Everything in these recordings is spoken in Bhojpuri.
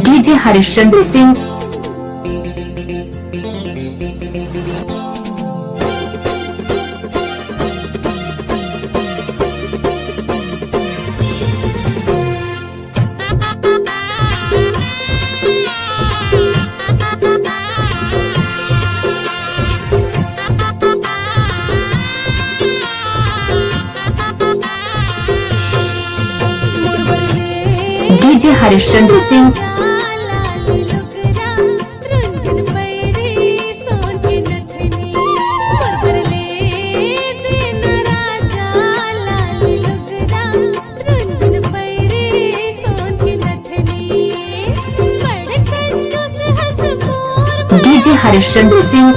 DJ Harishchandra Singh, DJ Harishchandra Singh, DJ Harishchandra Singh,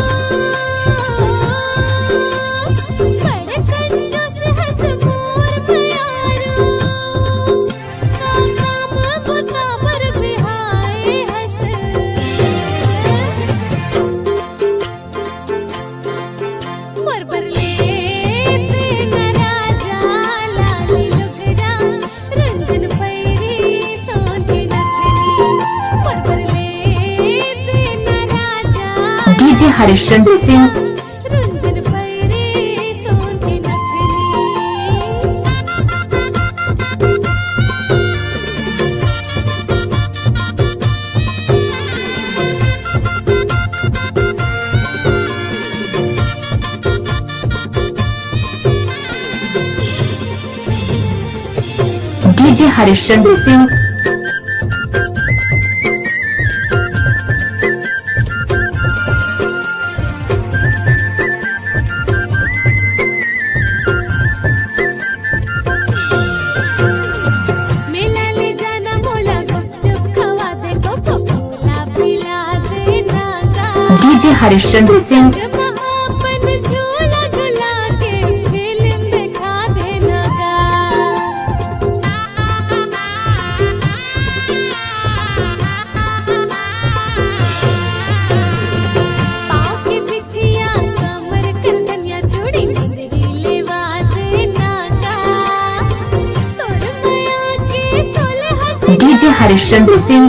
DJ Harishchandra Singh, DJ Harishchandra Singh, DJ Harishchandra Singh, DJ Harishchandra Singh,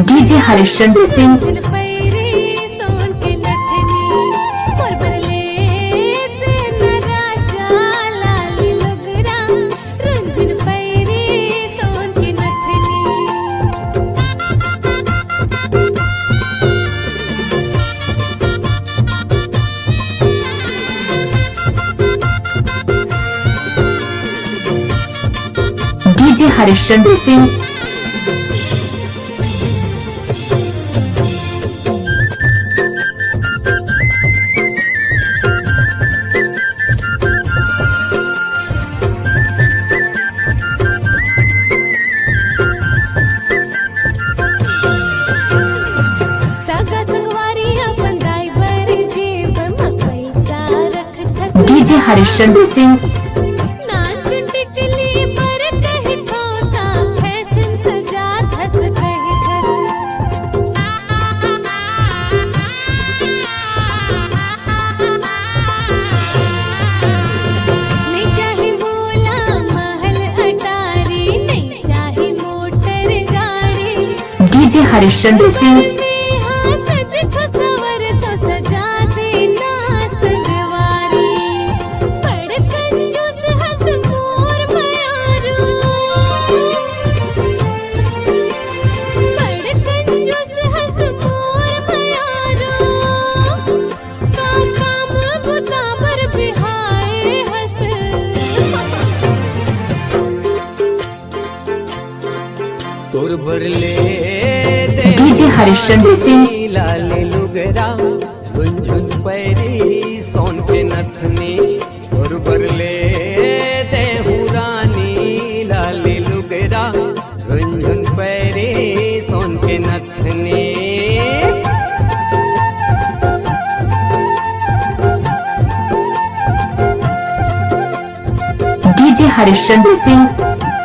DJ Harishchandra Singh, DJ Harishchandra Singh, DJ Harishchandra Singh, DJ Harishchandra Singh, DJ Harishchandra Singh, लाले लुगरा झुनझुन पैरी सोन के नथनी और बरले ते रानी लाले लुगरा झुनझुन पैरी सोन के नथनी। डीजे हरिश्चंद्र सिंह